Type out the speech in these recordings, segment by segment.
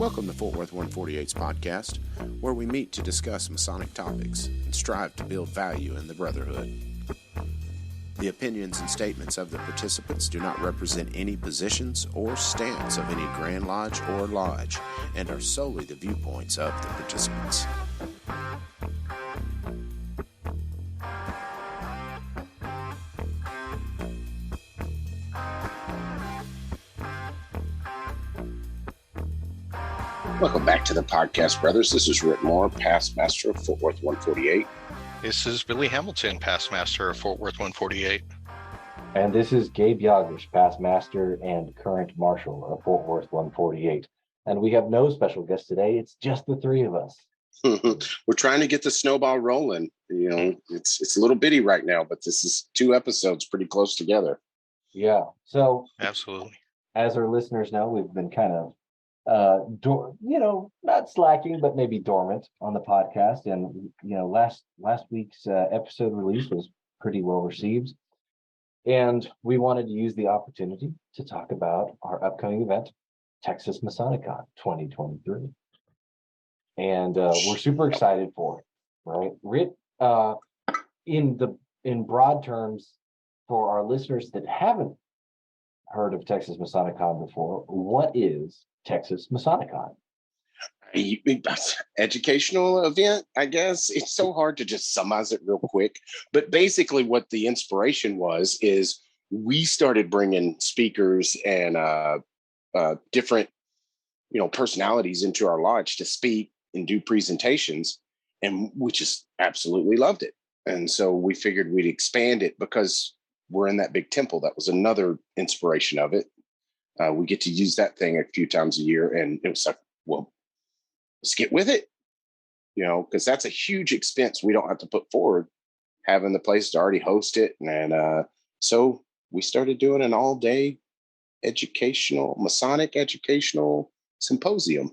Welcome to Fort Worth 148's podcast, where we meet to discuss Masonic topics and strive to build value in the Brotherhood. The opinions and statements of the participants do not represent any positions or stance of any Grand Lodge or Lodge and are solely the viewpoints of the participants. Welcome back to the podcast, brothers. This is Rhit Moore, past master of Fort Worth 148. This is Billy Hamilton, past master of Fort Worth 148. And this is Gabe Yagish, past master and current marshal of Fort Worth 148. And we have no special guest today. It's just the three of us. We're trying to get the snowball rolling. You know, it's a little bitty right now, but this is 2 episodes pretty close together. Yeah. So Absolutely. As our listeners know, we've been kind of not slacking, but maybe dormant on the podcast. And last week's episode release was pretty well received, and we wanted to use the opportunity to talk about our upcoming event, Texas MasoniCon 2023, and we're super excited for it. Right, Rhit, in broad terms, for our listeners that haven't heard of Texas MasoniCon before, what is Texas MasoniCon? Educational event, I guess. It's so hard to just summarize it real quick. But basically what the inspiration is we started bringing speakers and different, personalities into our lodge to speak and do presentations. And we just absolutely loved it. And so we figured we'd expand it because we're in that big temple. That was another inspiration of it. We get to use that thing a few times a year, and it was like, well, let's get with it, because that's a huge expense we don't have to put forward, having the place to already host it. And so we started doing an all-day Masonic educational symposium.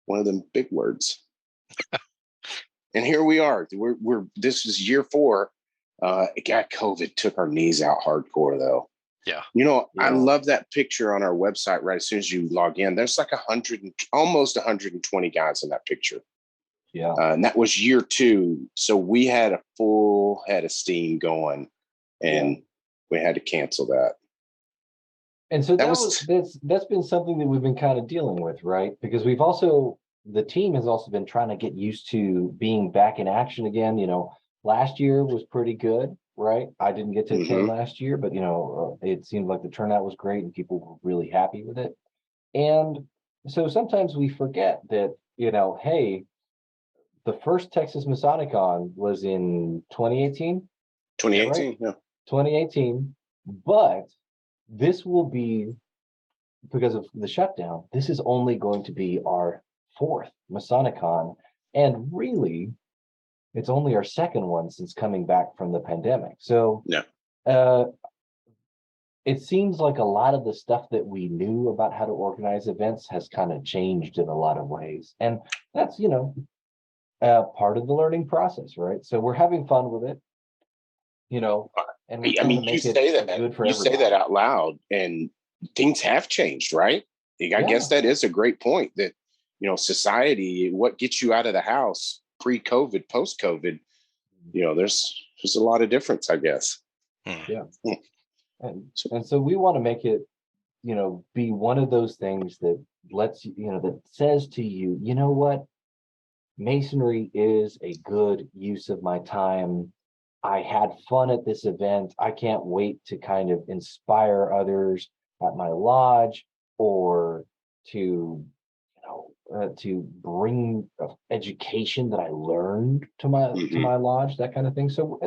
One of them big words. And here we are. This is year 4. COVID took our knees out hardcore, though. Yeah. I love that picture on our website right as soon as you log in. There's like almost 120 guys in that picture. Yeah. And that was year 2. So we had a full head of steam going, and we had to cancel that. And so that's been something that we've been kind of dealing with, right? Because the team has also been trying to get used to being back in action again. Last year was pretty good. Right. I didn't get to attend last year, but, it seemed like the turnout was great and people were really happy with it. And so sometimes we forget that, hey, the first Texas MasoniCon was in 2018. 2018, right? Yeah. 2018. But this will be, because of the shutdown, this is only going to be our 4th MasoniCon. And really, it's only our 2nd one since coming back from the pandemic. So it seems like a lot of the stuff that we knew about how to organize events has kind of changed in a lot of ways. And that's, part of the learning process, right? So we're having fun with it, and you say that out loud, and things have changed, right? I guess that is a great point that, society, what gets you out of the house pre-COVID, post-COVID, there's a lot of difference, I guess. Yeah. And so we want to make it, be one of those things that lets you, that says to you, you know what? Masonry is a good use of my time. I had fun at this event. I can't wait to kind of inspire others at my lodge, or to bring education that I learned to my lodge, that kind of thing. So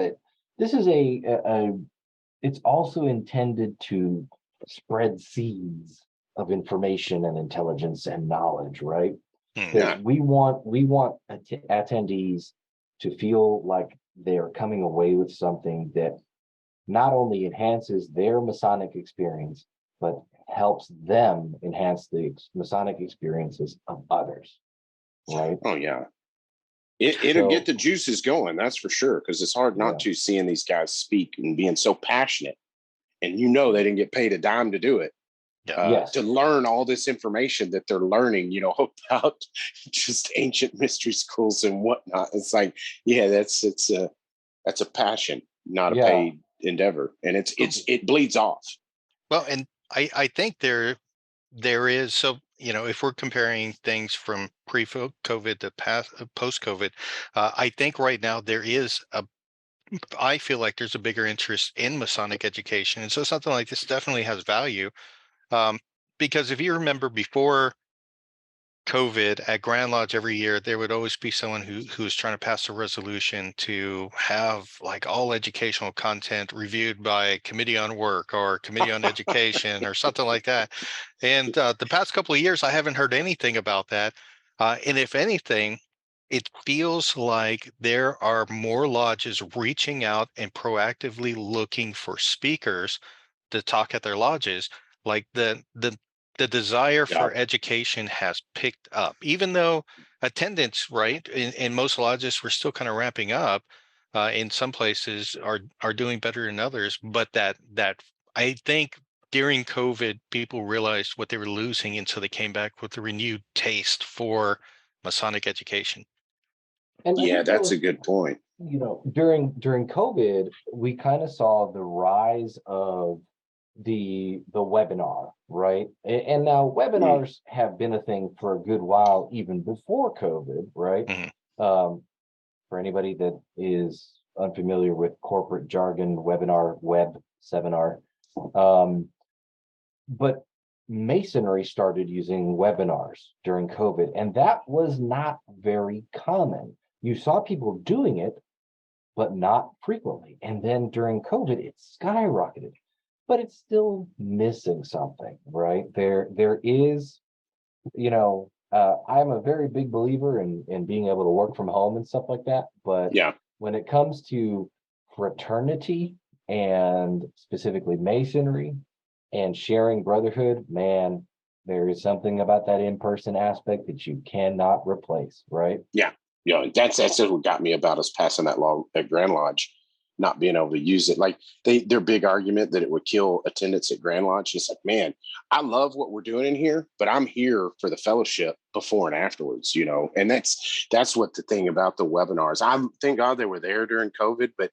this is it's also intended to spread seeds of information and intelligence and knowledge, right? Yeah. We want attendees to feel like they're coming away with something that not only enhances their Masonic experience, but helps them enhance the Masonic experiences of others, right? Oh, yeah. It'll get the juices going, that's for sure, because it's hard not to, seeing these guys speak and being so passionate, and they didn't get paid a dime to do it. to learn all this information that they're learning, you know, about just ancient mystery schools and whatnot. It's like, yeah, that's a passion, not a paid endeavor, and it bleeds off. Well, and I think there is, so, you know, if we're comparing things from pre-COVID to post-COVID, I think right now I feel like there's a bigger interest in Masonic education, and so something like this definitely has value. Because if you remember before COVID at Grand Lodge every year, there would always be someone who was trying to pass a resolution to have like all educational content reviewed by Committee on Work or Committee on Education or something like that. And the past couple of years, I haven't heard anything about that. And if anything, it feels like there are more lodges reaching out and proactively looking for speakers to talk at their lodges. Like the desire for education has picked up, even though attendance, right, in most lodges, we're still kind of ramping up. In some places are doing better than others, but that I think during COVID, people realized what they were losing, and so they came back with a renewed taste for Masonic education. And yeah, that's a good point. You know, during COVID, we kind of saw the rise of the webinar, right? And now webinars have been a thing for a good while, even before COVID, right? For anybody that is unfamiliar with corporate jargon, webinar, web seminar, but Masonry started using webinars during COVID, and that was not very common. You saw people doing it, but not frequently. And then during COVID, it skyrocketed. But it's still missing something, right? There is, you know, I'm a very big believer in being able to work from home and stuff like that. But when it comes to fraternity and specifically Masonry and sharing brotherhood, man, there is something about that in-person aspect that you cannot replace, right? Yeah. That's what got me about us passing that law at Grand Lodge, not being able to use it. Like their big argument that it would kill attendance at Grand Lodge. It's like, man, I love what we're doing in here, but I'm here for the fellowship before and afterwards, you know. And that's what the thing about the webinars. Thank God they were there during COVID, but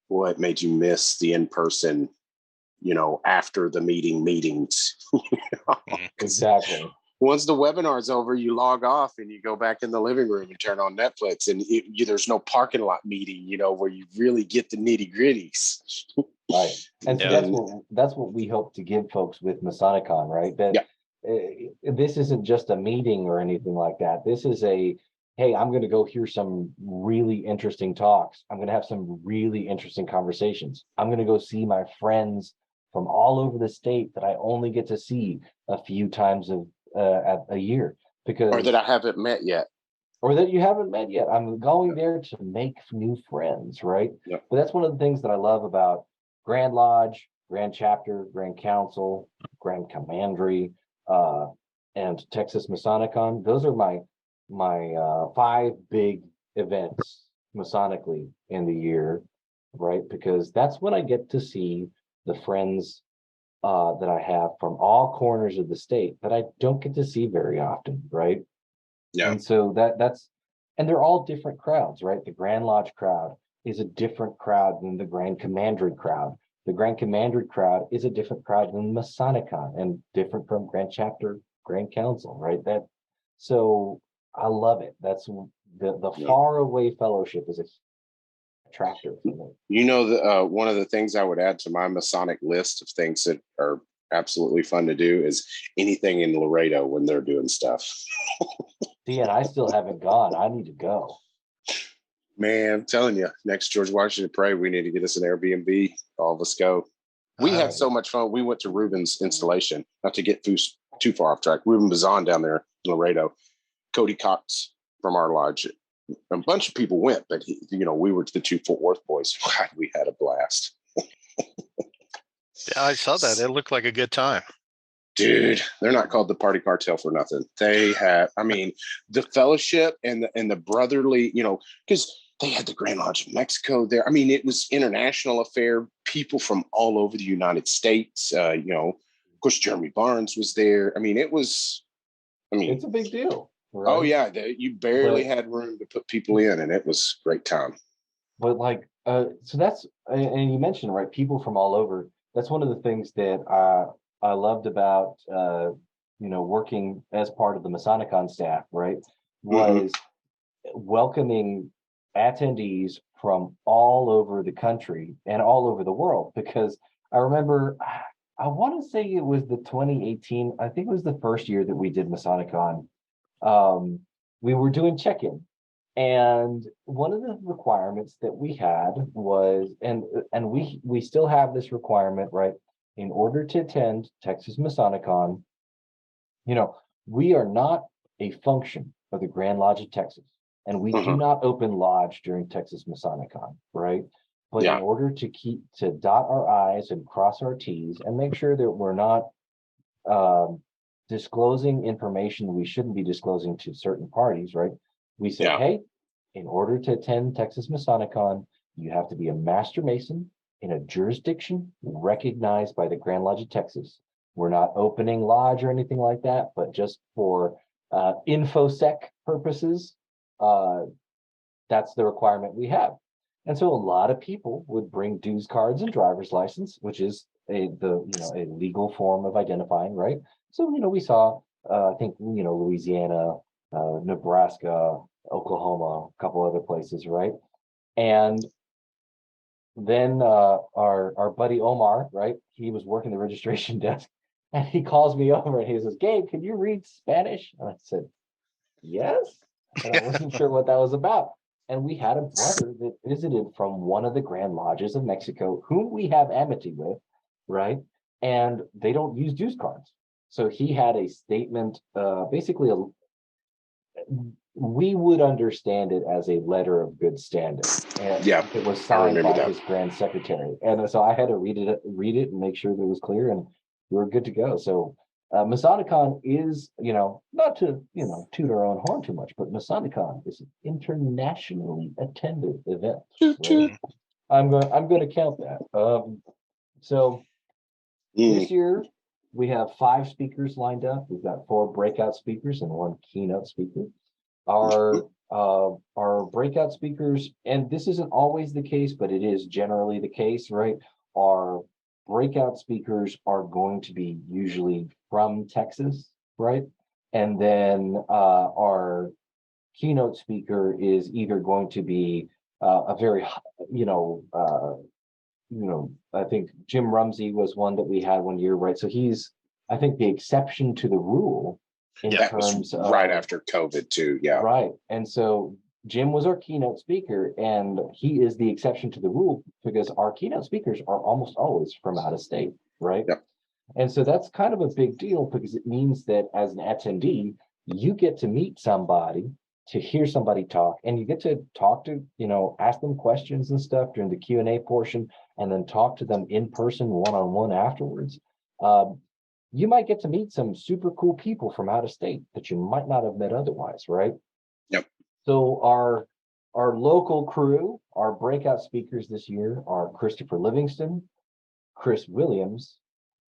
boy, it made you miss the in-person, you know, after the meetings. Exactly. Once the webinar's over, you log off and you go back in the living room and turn on Netflix, and there's no parking lot meeting, you know, where you really get the nitty gritties. Right. And so that's what we hope to give folks with MasoniCon, right? That this isn't just a meeting or anything like that. This is hey, I'm going to go hear some really interesting talks. I'm going to have some really interesting conversations. I'm going to go see my friends from all over the state that I only get to see a few times at a year, or that I haven't met yet, or that you haven't met yet. I'm going there to make new friends, right? But that's one of the things that I love about Grand Lodge, Grand Chapter, Grand Council, Grand Commandery, and Texas MasoniCon. Those are my 5 big events Masonically in the year, right? Because that's when I get to see the friends that I have from all corners of the state that I don't get to see very often, right? Yeah. And so and they're all different crowds, right? The Grand Lodge crowd is a different crowd than the Grand Commandery crowd. The Grand Commandery crowd is a different crowd than MasoniCon, and different from Grand Chapter, Grand Council, right? So I love it. That's the far away fellowship is attractive. You know, one of the things I would add to my Masonic list of things that are absolutely fun to do is anything in Laredo when they're doing stuff. See, and I still haven't gone. I need to go. Man, I'm telling you, next George Washington Parade, we need to get us an Airbnb. All of us go. We have so much fun. We went to Ruben's installation, not to get too far off track. Ruben Bazan down there in Laredo, Cody Cox from our lodge. A bunch of people went, but we were the 2 Fort Worth boys. God, we had a blast. Yeah, I saw that. It looked like a good time. Dude, they're not called the Party Cartel for nothing. They have, the fellowship and the brotherly, because they had the Grand Lodge of Mexico there. It was international affair. People from all over the United States, Of course, Jeremy Barnes was there. I mean, it's a big deal. Right? Oh yeah, you barely had room to put people in, and it was a great time. But so that's, and you mentioned, right, people from all over. That's one of the things that I loved about working as part of the MasoniCon staff, right, was welcoming attendees from all over the country and all over the world. Because I remember, I want to say it was the 2018, I think it was the first year that we did MasoniCon. We were doing check-in, and one of the requirements that we had was, and we still have this requirement, right? In order to attend Texas MasoniCon, we are not a function of the Grand Lodge of Texas, and we do not open lodge during Texas MasoniCon, right? But in order to dot our I's and cross our T's and make sure that we're not disclosing information we shouldn't be disclosing to certain parties, right? We said, hey, in order to attend Texas MasoniCon, you have to be a Master Mason in a jurisdiction recognized by the Grand Lodge of Texas. We're not opening lodge or anything like that, but just for InfoSec purposes, that's the requirement we have. And so a lot of people would bring dues cards and driver's license, which is a legal form of identifying, right? So, we saw, I think, Louisiana, Nebraska, Oklahoma, a couple other places, right? And then our buddy Omar, right? He was working the registration desk, and he calls me over and he says, Gabe, can you read Spanish? And I said, yes. And I wasn't sure what that was about. And we had a brother that visited from one of the Grand Lodges of Mexico, whom we have amity with, right? And they don't use dues cards. So he had a statement, basically we would understand it as a letter of good standing. And it was signed by his grand secretary. And so I had to read it and make sure that it was clear, and we were good to go. So MasoniCon is, not to, toot our own horn too much, but MasoniCon is an internationally attended event. Right? I'm going to count that. So this year we have 5 speakers lined up. We've got 4 breakout speakers and 1 keynote speaker. Our breakout speakers, and this isn't always the case, but it is generally the case, right? Our breakout speakers are going to be usually from Texas, right? And then our keynote speaker is either going to be a very, I think Jim Rumsey was one that we had one year, right? So he's, I think, the exception to the rule in terms of right after COVID too. Yeah. Right. And so Jim was our keynote speaker, and he is the exception to the rule because our keynote speakers are almost always from out of state, right? Yep. And so that's kind of a big deal because it means that as an attendee, you get to meet somebody, to hear somebody talk, and you get to talk to, ask them questions and stuff during the Q&A portion, and then talk to them in person, one-on-one afterwards. You might get to meet some super cool people from out of state that you might not have met otherwise, right? Yep. So our local crew, our breakout speakers this year are Christopher Livingston, Chris Williams,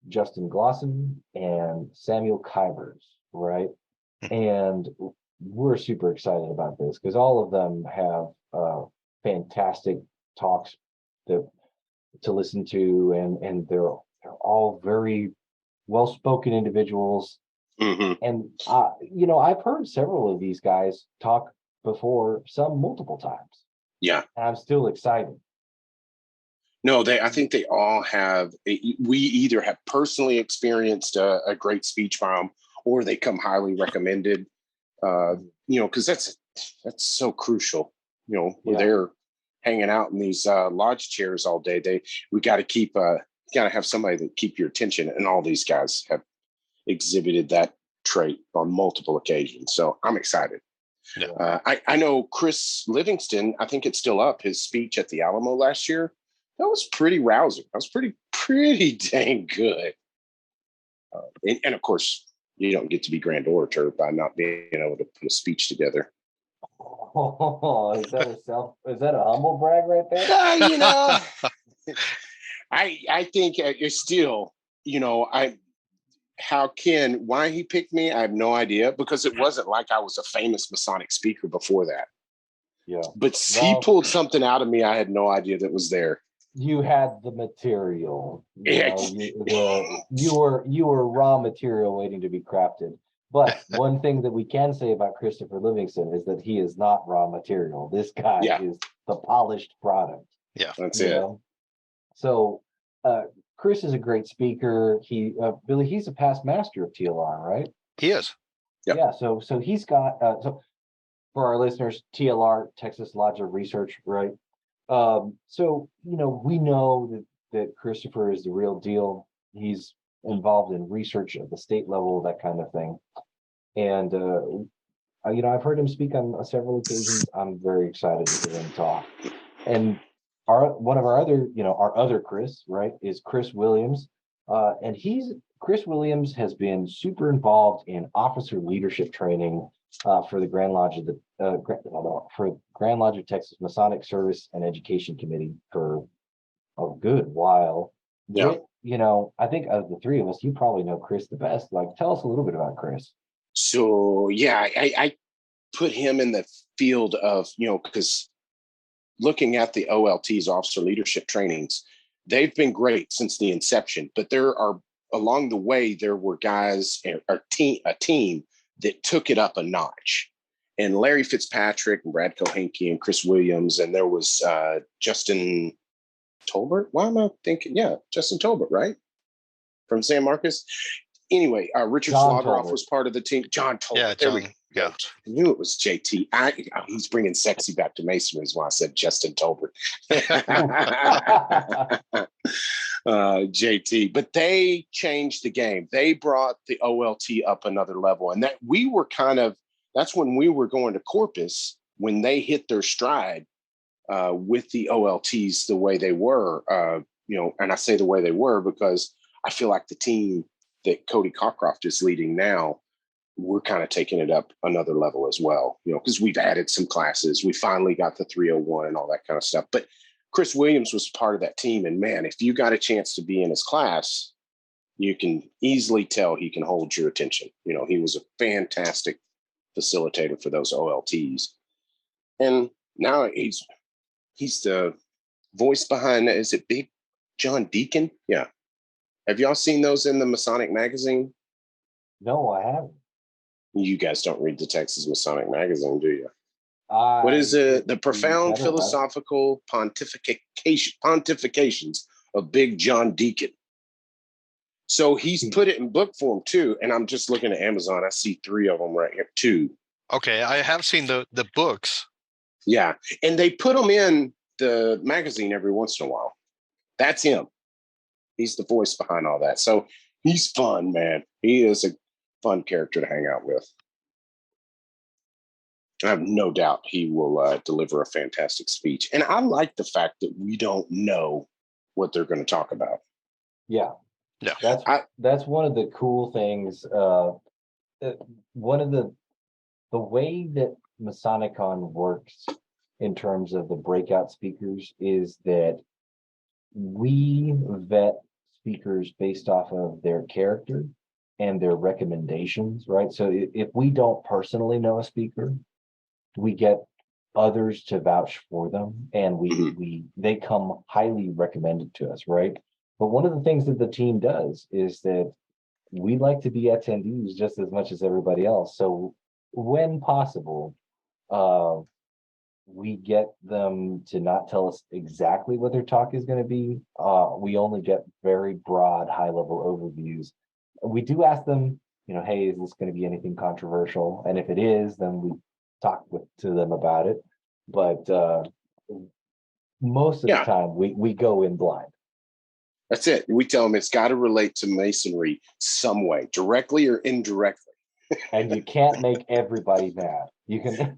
Justin Glosson, and Samuel Kivers, right? And we're super excited about this because all of them have fantastic talks to listen to, and they're all very well-spoken individuals. And I've heard several of these guys talk before, some multiple times. Yeah. And I'm still excited. No, I think they all have. We either have personally experienced a great speech by them, or they come highly recommended. Because that's so crucial. We're there hanging out in these lodge chairs all day. We got to have somebody that keep your attention, and all these guys have exhibited that trait on multiple occasions. So I'm excited. Yeah. I know Chris Livingston, I think it's still up, his speech at the Alamo last year. That was pretty rousing. That was pretty dang good. And of course, you don't get to be grand orator by not being able to put a speech together. Oh, is that a humble brag right there? I think it's still, why he picked me, I have no idea, because it wasn't like I was a famous Masonic speaker before that. Yeah. But he pulled something out of me I had no idea that was there. You had the material. You were raw material waiting to be crafted. But one thing that we can say about Christopher Livingston is that he is not raw material. This guy is the polished product. Yeah, that's it. So Chris is a great speaker. Billy, he's a past master of TLR, right? He is. Yep. Yeah. So he's got for our listeners, TLR, Texas Lodge of Research, right? So we know that Christopher is the real deal. He's involved in research at the state level, that kind of thing. And I've heard him speak on several occasions. I'm very excited to hear him talk. And our other Chris, right, is Chris Williams. And Chris Williams has been super involved in officer leadership training for the Grand Lodge of Texas Masonic Service and Education Committee for a good while. Yeah. I think of the three of us, you probably know Chris the best. Like, tell us a little bit about Chris. So yeah, I put him in the field of, because looking at the OLTs, officer leadership trainings, they've been great since the inception, but along the way, there were guys, a team that took it up a notch. And Larry Fitzpatrick and Brad Kohenke and Chris Williams, and there was Justin Tolbert. Why am I thinking? Yeah, Justin Tolbert, right? From San Marcos. Anyway, Richard Slaughter was part of the team. John Tolbert. Yeah, John. Yeah. I knew it was JT. He's bringing sexy back to Masonry is why I said Justin Tolbert. JT. But they changed the game. They brought the OLT up another level. And that's when we were going to Corpus, when they hit their stride with the OLTs the way they were. And I say the way they were because I feel like the team that Cody Cockcroft is leading now, we're kind of taking it up another level as well, because we've added some classes. We finally got the 301 and all that kind of stuff. But Chris Williams was part of that team. And man, if you got a chance to be in his class, you can easily tell he can hold your attention. He was a fantastic facilitator for those OLTs. And now he's the voice behind, is it Big John Deacon? Yeah. Have y'all seen those in the Masonic magazine? No, I haven't. You guys don't read the Texas Masonic magazine, do you? What is it? The profound philosophical pontifications of Big John Deacon. So he's put it in book form too. And I'm just looking at Amazon. I see 3 of them right here, 2. Okay, I have seen the books. Yeah, and they put them in the magazine every once in a while. That's him. He's the voice behind all that. So he's fun, man. He is a fun character to hang out with. I have no doubt he will deliver a fantastic speech. And I like the fact that we don't know what they're going to talk about. Yeah. Yeah. That's one of the cool things. One of the way that MasoniCon works in terms of the breakout speakers is that we vet speakers based off of their character and their recommendations, right? So if we don't personally know a speaker, we get others to vouch for them, and they come highly recommended to us, right? But one of the things that the team does is that we like to be attendees just as much as everybody else. So when possible, we get them to not tell us exactly what their talk is going to be. We only get very broad, high-level overviews. We do ask them, hey, is this going to be anything controversial? And if it is, then we talk to them about it. But most of the time, we go in blind. That's it. We tell them it's got to relate to Masonry some way, directly or indirectly. And you can't make everybody mad. You can.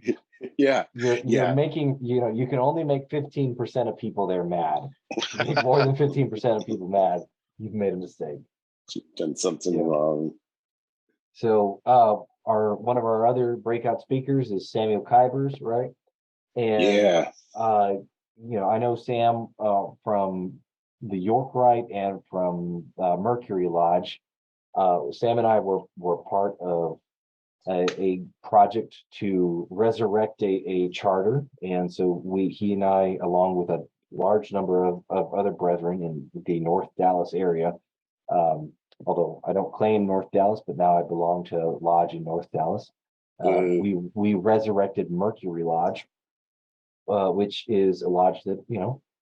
Yeah. You're making, you can only make 15% of people there mad. If you make more than 15% of people mad, you've made a mistake. You've done something wrong. So one of our other breakout speakers is Samuel Kybers, right? And I know Sam from the York Rite and from Mercury Lodge. Sam and I were part of a project to resurrect a charter, and so he and I, along with a large number of other brethren in the North Dallas area, although I don't claim North Dallas, but now I belong to a lodge in North Dallas. We resurrected Mercury Lodge, which is a lodge that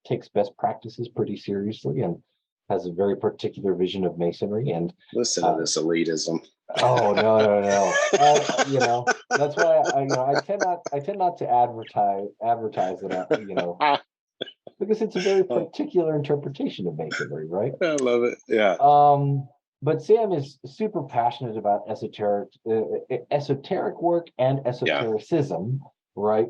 takes best practices pretty seriously and has a very particular vision of masonry. And listen to this elitism. Oh no. That's why I tend not to advertise it, because it's a very particular interpretation of masonry, right? I love it. Yeah. But Sam is super passionate about esoteric work and esotericism, right?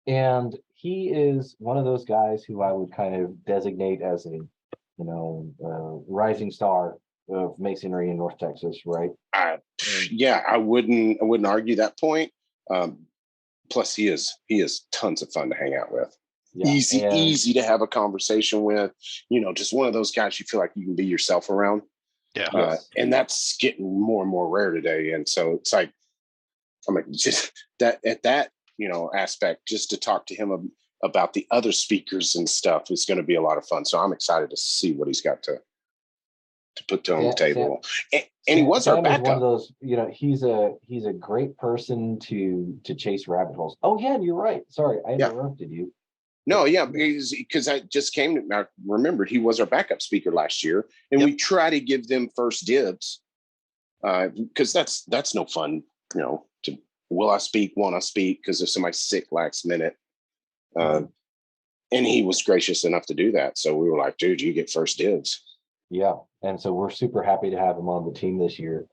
And he is one of those guys who I would kind of designate as a rising star of masonry in North Texas, right? I wouldn't argue that point. Plus, he is tons of fun to hang out with. Yeah, easy to have a conversation with. Just one of those guys you feel like you can be yourself around. Yeah, and that's getting more and more rare today. And so it's like, I'm like, just that at that aspect, just to talk to him about the other speakers and stuff is going to be a lot of fun. So I'm excited to see what he's got to put on the table. And he was our backup. One of those, he's a great person to chase rabbit holes. Oh yeah, you're right. Sorry, I interrupted you. No, yeah, because I just I remember he was our backup speaker last year, and we try to give them first dibs, because that's no fun, to will I speak, won't I speak, because if somebody's sick last minute. And he was gracious enough to do that. So we were like, dude, you get first dibs. Yeah. And so we're super happy to have him on the team this year.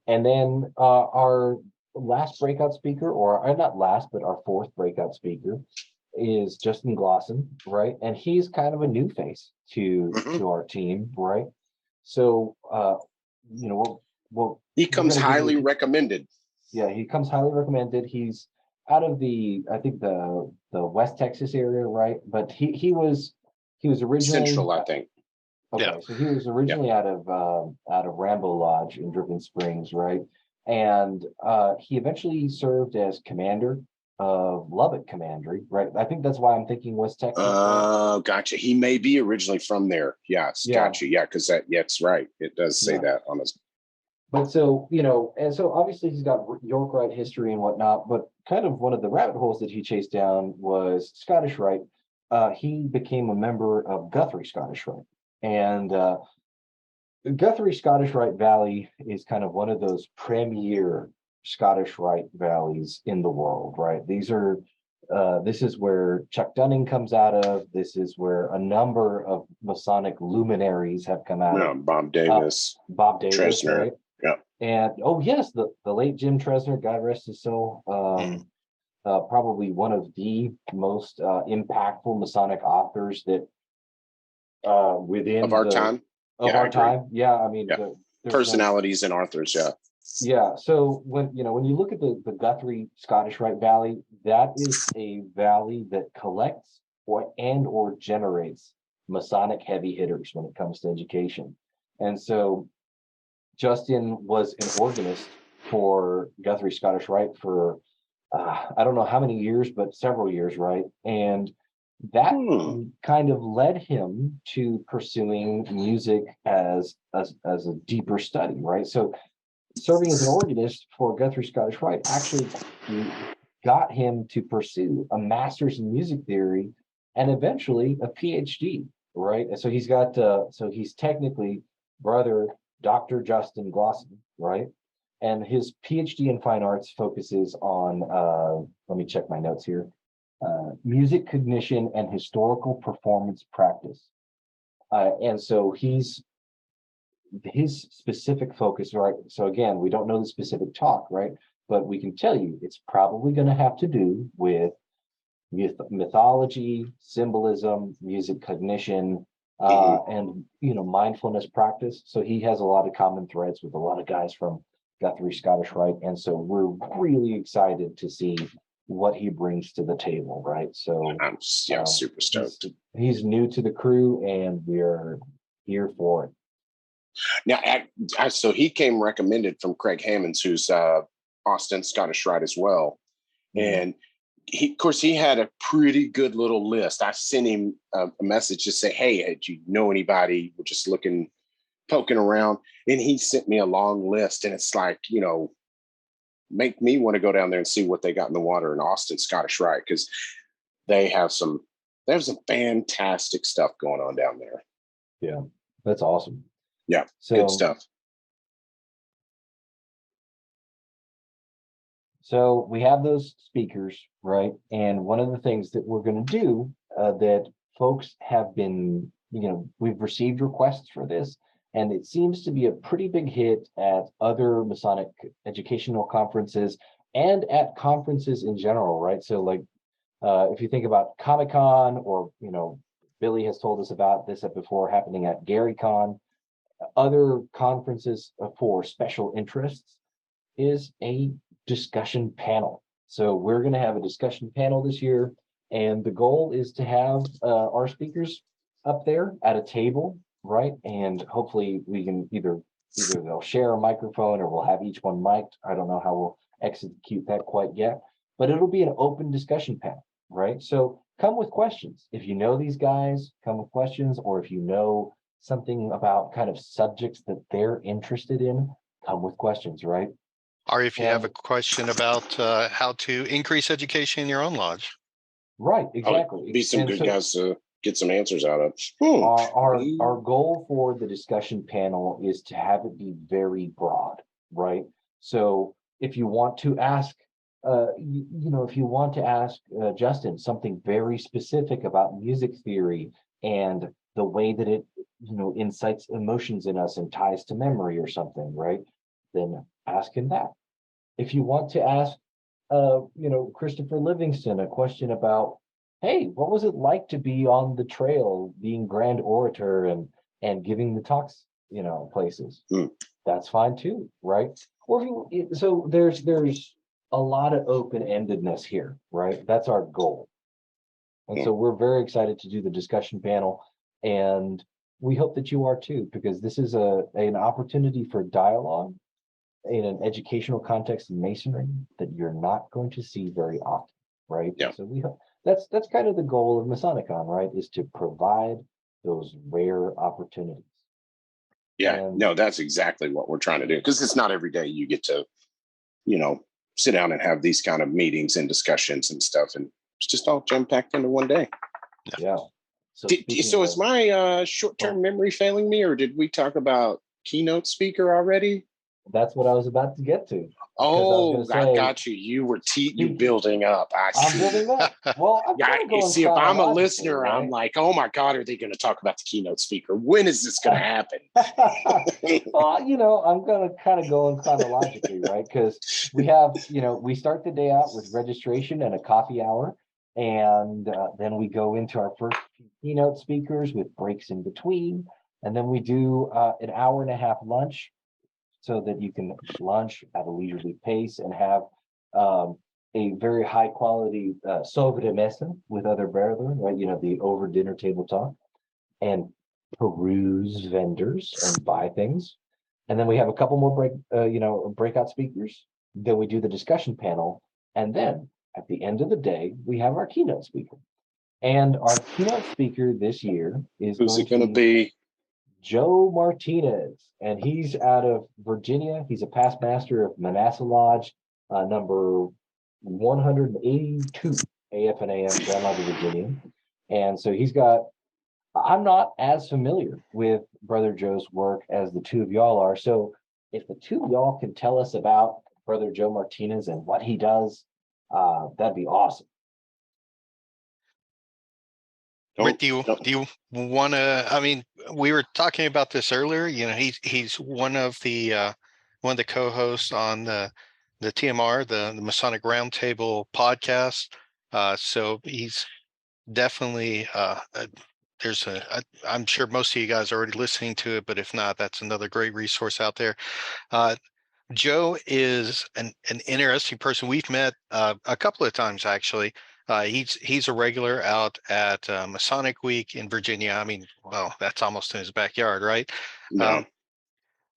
And then our last breakout speaker, or not last, but our fourth breakout speaker is Justin Glosson, right? And he's kind of a new face to our team, right? So, he comes highly recommended. Yeah, he comes highly recommended. He's out of the West Texas area, right? But he was originally Central, I think. Okay, yeah. So he was originally out of Rambo Lodge in Dripping Springs, right? And he eventually served as commander of Lubbock Commandery, right? I think that's why I'm thinking West Texas. Oh, gotcha. He may be originally from there. Yes, yeah. Gotcha. Yeah, because that's right. It does say that on his. But so, and so obviously he's got York Rite history and whatnot, but kind of one of the rabbit holes that he chased down was Scottish Rite. He became a member of Guthrie Scottish Rite. And Guthrie Scottish Rite Valley is kind of one of those premier Scottish Rite valleys in the world, right? This is where Chuck Dunning comes out of. This is where a number of Masonic luminaries have come out of. Bob Davis. Tresner. Right? Yeah. And yes, the late Jim Tresner, God rest his soul. Probably one of the most impactful Masonic authors that within of our time. Our time. Yeah, I mean, personalities and authors. Yeah. Yeah. So when you look at the Guthrie Scottish Rite Valley, that is a valley that collects or generates Masonic heavy hitters when it comes to education. And so Justin was an organist for Guthrie Scottish Rite for I don't know how many years, but several years, right? And that kind of led him to pursuing music as a deeper study, right? So serving as an organist for Guthrie Scottish Rite actually got him to pursue a master's in music theory and eventually a PhD, right? And so he's got he's technically brother Dr. Justin Glosson, right? And his PhD in fine arts focuses on let me check my notes here. Music cognition and historical performance practice. And so his specific focus, right? So again, we don't know the specific talk, right? But we can tell you it's probably going to have to do with mythology, symbolism, music cognition, and mindfulness practice. So he has a lot of common threads with a lot of guys from Guthrie Scottish Rite. And so we're really excited to see what he brings to the table, right? So I'm super stoked. He's new to the crew and we're here for it. Now, so he came recommended from Craig Hammonds, who's Austin Scottish Rite as well. And of course, he had a pretty good little list. I sent him a message to say, hey, did you know anybody? We're just poking around. And he sent me a long list. And it's like, make me want to go down there and see what they got in the water in Austin Scottish Rite, because they have some fantastic stuff going on down there. Yeah, that's awesome. Yeah, so, good stuff. So we have those speakers, right? And one of the things that we're going to do that folks have been, we've received requests for this, and it seems to be a pretty big hit at other Masonic educational conferences and at conferences in general, right? So like, if you think about Comic-Con, or, Billy has told us about this before, happening at GaryCon, other conferences for special interests, is a discussion panel. So we're going to have a discussion panel this year, and the goal is to have our speakers up there at a table, right? And hopefully we can either they'll share a microphone, or we'll have each one mic'd. I don't know how we'll execute that quite yet, but it'll be an open discussion panel, right? So come with questions. If you know these guys, come with questions, or if you know something about kind of subjects that they're interested in, come with questions, right? Or if you have a question about how to increase education in your own lodge. Right, exactly. Be some good guys to get some answers out of. Our goal for the discussion panel is to have it be very broad, right? So if you want to ask, Justin something very specific about music theory and the way that it, incites emotions in us and ties to memory or something, right? Then ask him that. If you want to ask, Christopher Livingston a question about, hey, what was it like to be on the trail, being grand orator and giving the talks, places? That's fine too, right? Or so there's a lot of open-endedness here, right? That's our goal. And so we're very excited to do the discussion panel, and we hope that you are too, because this is an opportunity for dialogue in an educational context in Masonry that you're not going to see very often, right? Yeah. So we hope that's kind of the goal of MasoniCon, right? Is to provide those rare opportunities. Yeah, no, that's exactly what we're trying to do, because it's not every day you get to, sit down and have these kind of meetings and discussions and stuff, and it's just all jam packed into one day. Yeah. So is my short-term memory failing me, or did we talk about keynote speaker already? That's what I was about to get to. Oh, I got you. You were you building up. I'm building up. Well, you see, if I'm a listener, right? I'm like, oh my God, are they going to talk about the keynote speaker? When is this going to happen? Well, I'm going to kind of go in chronologically, right? Because we have, we start the day out with registration and a coffee hour. And then we go into our first keynote speakers with breaks in between. And then we do an hour and a half lunch, so that you can lunch at a leisurely pace and have a very high quality sobremesa with other brethren, right? The over dinner table talk, and peruse vendors and buy things. And then we have a couple more breakout speakers. Then we do the discussion panel. And then at the end of the day, we have our keynote speaker. And our keynote speaker this year is who's it going to be? Joe Martinez, and he's out of Virginia. He's a past master of Manasseh Lodge, number 182 AF and AM, Grand Lodge of Virginia. And so I'm not as familiar with Brother Joe's work as the two of y'all are. So if the two of y'all can tell us about Brother Joe Martinez and what he does, that'd be awesome. Rhit, do you want to? I mean, we were talking about this earlier. He's one of the co-hosts on the TMR, the Masonic Roundtable podcast. So he's definitely I'm sure most of you guys are already listening to it, but if not, that's another great resource out there. Joe is an interesting person. We've met a couple of times, actually. He's a regular out at Masonic Week in Virginia. I mean, well, that's almost in his backyard, right? No.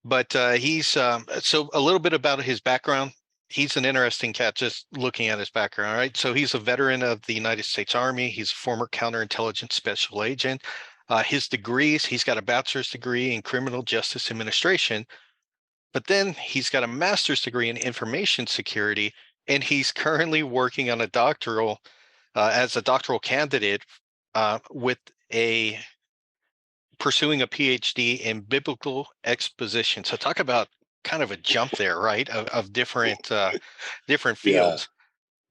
But he's so a little bit about his background. He's an interesting cat just looking at his background, right? So he's a veteran of the United States Army. He's a former counterintelligence special agent. His degrees, he's got a bachelor's degree in criminal justice administration, but then he's got a master's degree in information security, and he's currently working on a doctoral as a doctoral candidate with a pursuing a PhD in biblical exposition. So talk about kind of a jump there, right? Of different different fields.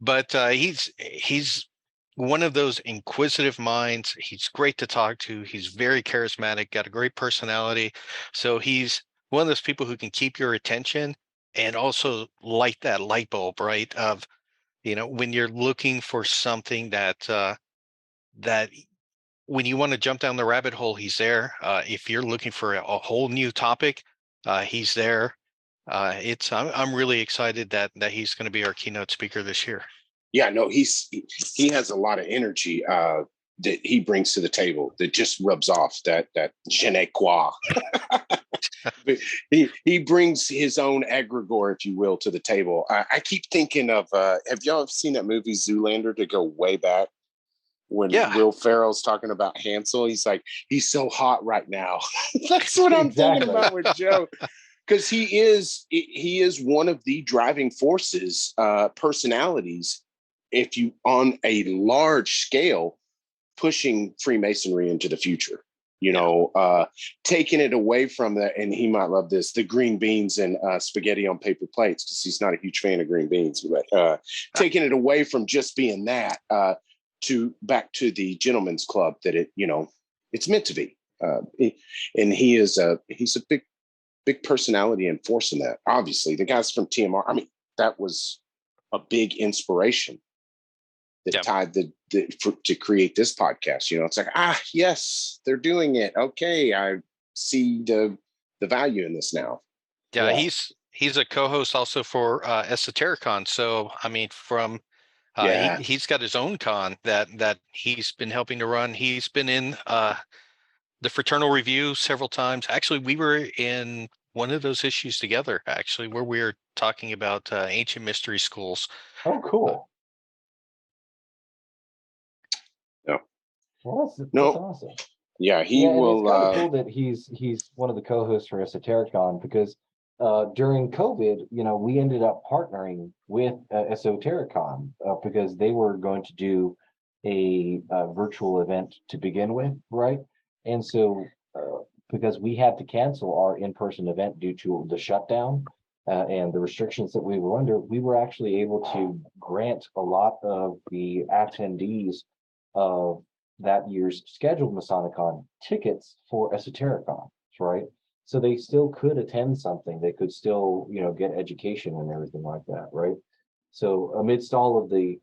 But he's one of those inquisitive minds. He's great to talk to. He's very charismatic, got a great personality. So he's one of those people who can keep your attention and also light that light bulb, right? Of, when you're looking for something that when you want to jump down the rabbit hole, he's there. If you're looking for a whole new topic, he's there. I'm really excited that he's going to be our keynote speaker this year. Yeah, no, he has a lot of energy that he brings to the table that just rubs off that je ne quoi. he brings his own egregore, if you will, to the table. I keep thinking of have y'all seen that movie Zoolander, to go way back? When Will Ferrell's talking about Hansel, he's like, he's so hot right now. That's what I'm thinking about with Joe, because he is one of the driving forces, personalities, if you on a large scale, pushing Freemasonry into the future. Taking it away from that, and he might love this, the green beans and spaghetti on paper plates, because he's not a huge fan of green beans, but taking it away from just being that. To back to the gentleman's club that it's meant to be. And he's a big personality enforcing that. Obviously, the guys from TMR, I mean, that was a big inspiration that tied to create this podcast. It's like, yes, they're doing it. Okay, I see the value in this now. Yeah, he's a co-host also for EsotericCon. So I mean, from he's got his own con that he's been helping to run. He's been in the Fraternal Review several times. Actually, we were in one of those issues together, actually, where we were talking about ancient mystery schools. Oh, cool. Well, that's awesome. Yeah, he will. It's kind of cool that he's one of the co-hosts for EsotericCon, because during COVID, we ended up partnering with EsotericCon because they were going to do a virtual event to begin with, right? And so because we had to cancel our in-person event due to the shutdown and the restrictions that we were under, we were actually able to grant a lot of the attendees of that year's scheduled MasoniCon tickets for EsotericCon, right? So they still could attend something. They could still, get education and everything like that, right? So amidst all of the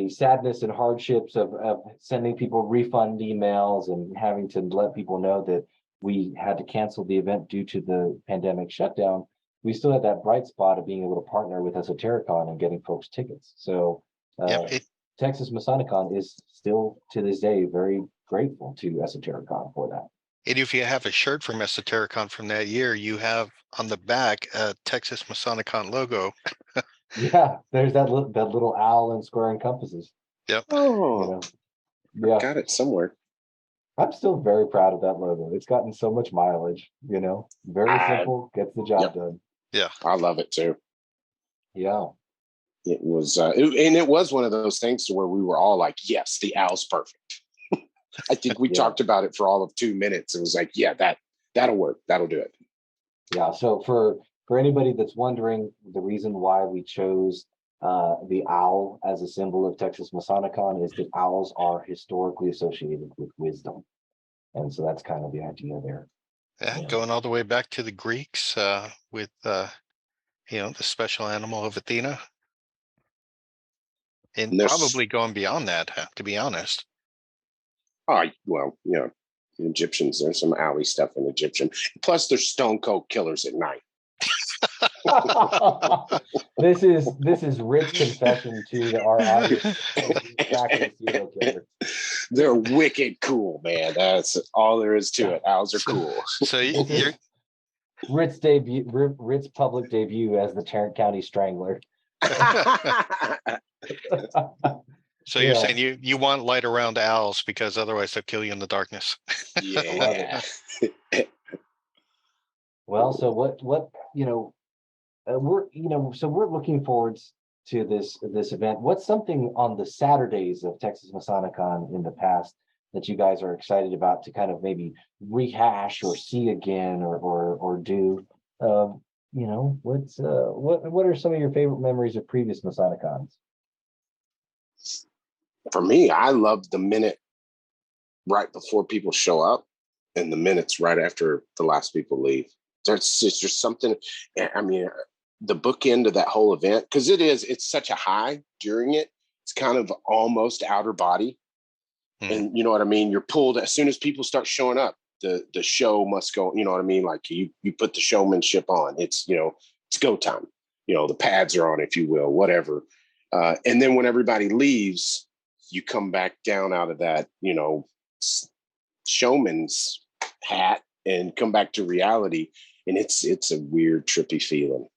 sadness and hardships of sending people refund emails and having to let people know that we had to cancel the event due to the pandemic shutdown, we still had that bright spot of being able to partner with EsotericCon and getting folks tickets. So Texas MasoniCon is still to this day very grateful to EsotericCon for that. And if you have a shirt from EsotericCon from that year, you have on the back a Texas MasoniCon logo. Yeah, there's that little owl and square and compasses. Yep. Oh, got it somewhere. I'm still very proud of that logo. It's gotten so much mileage. Very simple, gets the job done. Yeah, I love it too. Yeah. It was, and it was one of those things to where we were all like, yes, the owl's perfect. I think we talked about it for all of 2 minutes. It was like, yeah, that'll work. That'll do it. Yeah. So for anybody that's wondering, the reason why we chose the owl as a symbol of Texas MasoniCon is that owls are historically associated with wisdom. And so that's kind of the idea there. Yeah, going all the way back to the Greeks with, the special animal of Athena. And probably going beyond that, to be honest. Oh, well, the Egyptians, there's some alley stuff in Egyptian. Plus, they're stone cold killers at night. This is Rich confession to our audience. They're wicked cool, man. That's all there is to it. Owls are cool. So Rhit's public debut as the Tarrant County Strangler. So you're saying you want light around owls because otherwise they'll kill you in the darkness. Yeah. Well, so what we're looking forward to this event. What's something on the Saturdays of Texas MasoniCon in the past that you guys are excited about to kind of maybe rehash or see again or do? What are some of your favorite memories of previous MasoniCons? For me, I love the minute right before people show up and the minutes right after the last people leave. There's just something, I mean, the bookend of that whole event, because it's such a high during it. It's kind of almost outer body. And you know what I mean? You're pulled as soon as people start showing up, the show must go, you know what I mean? Like you put the showmanship on. It's go time. The pads are on, if you will, whatever. And then when everybody leaves, you come back down out of that, showman's hat and come back to reality. And it's a weird, trippy feeling.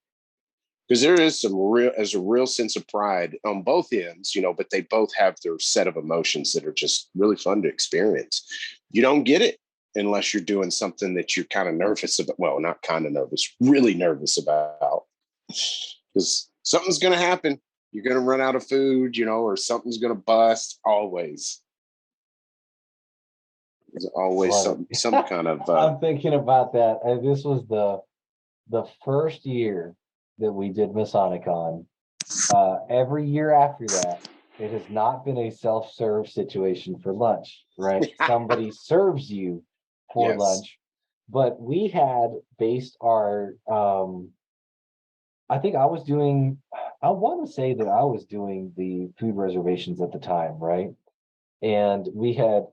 Because there's a real sense of pride on both ends, but they both have their set of emotions that are just really fun to experience. You don't get it unless you're doing something that you're kind of nervous about. Well, not kind of nervous, really nervous about. Because something's going to happen. You're going to run out of food, or something's going to bust. Always. There's always some kind of. I'm thinking about that. And this was the first year that we did MasoniCon. Every year after that, it has not been a self-serve situation for lunch, right? Somebody serves you for lunch. But we had based our I want to say that I was doing the food reservations at the time, right? And we had,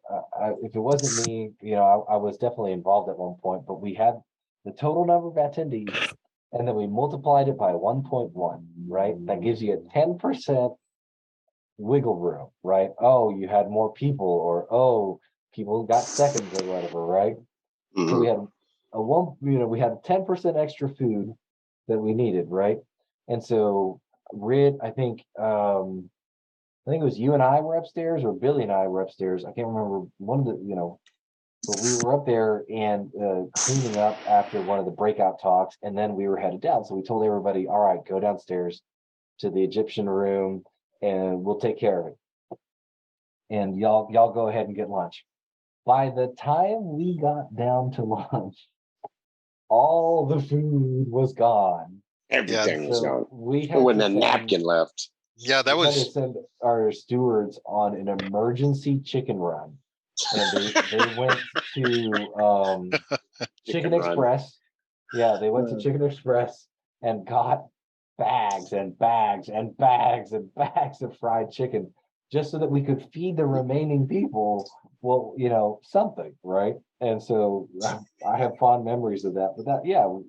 if it wasn't me, I was definitely involved at one point, but we had the total number of attendees, and then we multiplied it by 1.1, right? That gives you a 10% wiggle room, right? Oh, you had more people, or people got seconds or whatever, right? Mm-hmm. So we had 10% extra food that we needed, right? And so Rhit, I think it was you and I were upstairs, or Billy and I were upstairs. I can't remember one of the, but we were up there and cleaning up after one of the breakout talks, and then we were headed down. So we told everybody, all right, go downstairs to the Egyptian room and we'll take care of it. And y'all go ahead and get lunch. By the time we got down to lunch, all the food was gone. Everything was gone. When the napkin left. Yeah, that was. We had to send our stewards on an emergency chicken run, and they went to Chicken Express. Yeah, they went to Chicken Express and got bags and bags and bags and bags of fried chicken, just so that we could feed the remaining people. Well, something, right? And so I have fond memories of that. But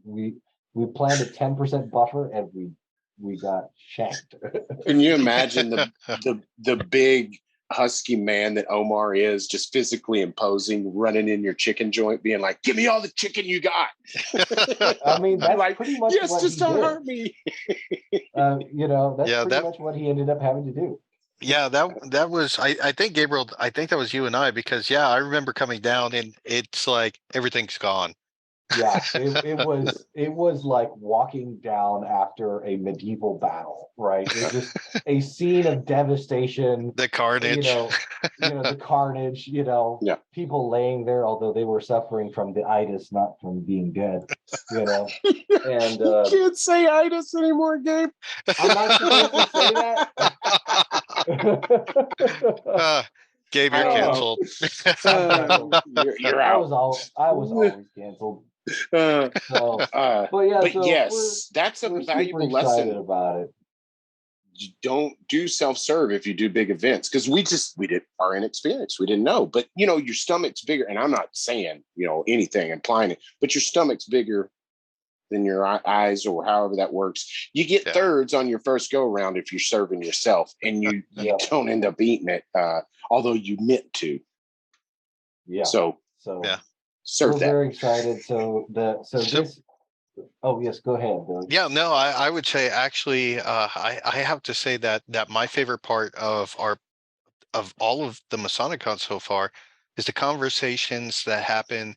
we planned a 10% buffer, and we got shanked. Can you imagine the big husky man that Omar is, just physically imposing, running in your chicken joint, being like, "Give me all the chicken you got." I mean, that's like, pretty much yes, just don't hurt me. That's pretty much what he ended up having to do. Yeah, that was. I think Gabriel. I think that was you and I, because I remember coming down and it's like everything's gone. Yeah, it was like walking down after a medieval battle, right? It's just a scene of devastation. The carnage. The carnage, people laying there, although they were suffering from the itis, not from being dead, And you can't say itis anymore, Gabe. I'm not supposed to say that. Gabe, you're canceled. You're out. I was always canceled. But yes, that's a valuable lesson about it. You don't do self-serve if you do big events, because we did our inexperience. We didn't know, but your stomach's bigger, and I'm not saying anything implying it, but your stomach's bigger than your eyes, or however that works. You get thirds on your first go around if you're serving yourself, and you don't end up eating it, although you meant to. Yeah. So serve that. Very excited. Oh, yes, go ahead, Billy. Yeah, no, I would say actually, I have to say that my favorite part of all of the MasoniCon so far is the conversations that happen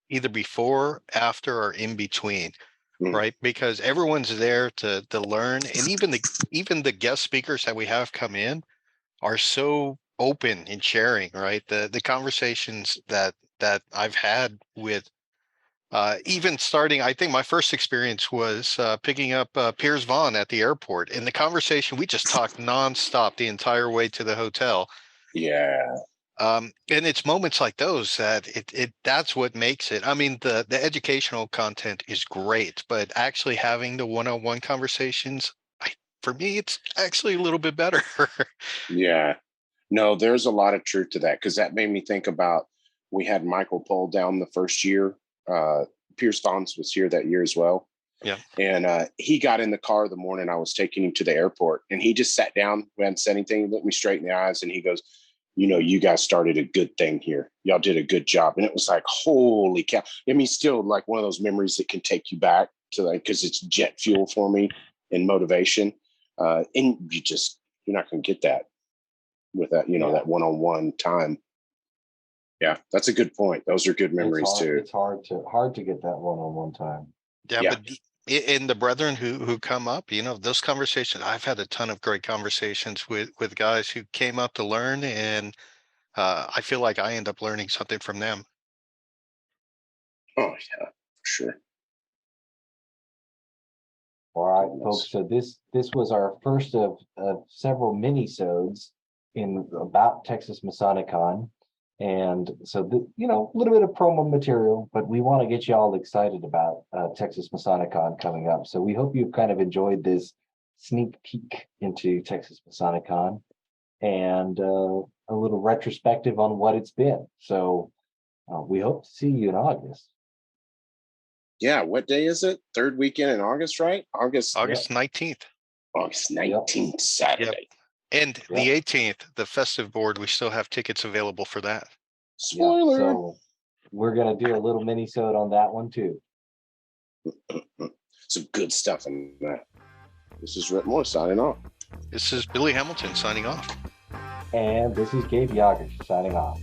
either before, after, or in between, right? Because everyone's there to learn, and even the guest speakers that we have come in are so open in sharing, right? The conversations that I've had with even starting, I think my first experience was picking up Piers Vaughn at the airport. In the conversation, we just talked nonstop the entire way to the hotel. Yeah. And it's moments like those that that's what makes it. I mean, the educational content is great, but actually having the one-on-one conversations, for me, it's actually a little bit better. Yeah. No, there's a lot of truth to that, because that made me think about, we had Michael Pohl down the first year. Pierce Thons was here that year as well. Yeah. And he got in the car the morning I was taking him to the airport, and he just sat down, we hadn't said anything, he looked me straight in the eyes, and he goes, you know, you guys started a good thing here. Y'all did a good job. And it was like, holy cow. I mean, still like one of those memories that can take you back to, like, because it's jet fuel for me and motivation. And you're not going to get that with that, that one-on-one time. Yeah, that's a good point. Those are good memories too. It's hard to get that one-on-one time. Yeah. But in the brethren who come up, those conversations, I've had a ton of great conversations with guys who came up to learn, and I feel like I end up learning something from them. Oh yeah, for sure. All right, folks. So this was our first of several mini-sodes in about Texas MasoniCon. And so, a little bit of promo material, but we want to get you all excited about Texas MasoniCon coming up. So we hope you've kind of enjoyed this sneak peek into Texas MasoniCon and a little retrospective on what it's been. So we hope to see you in August. Yeah, what day is it? Third weekend in August, right? August 19th. August 19th, Saturday. Yep. And the 18th, the festive board, we still have tickets available for that. Spoiler. So we're going to do a little mini-sode on that one too. Some good stuff in that. This is Rhit Moore signing off. This is Billy Hamilton signing off. And this is Gabe Yager signing off.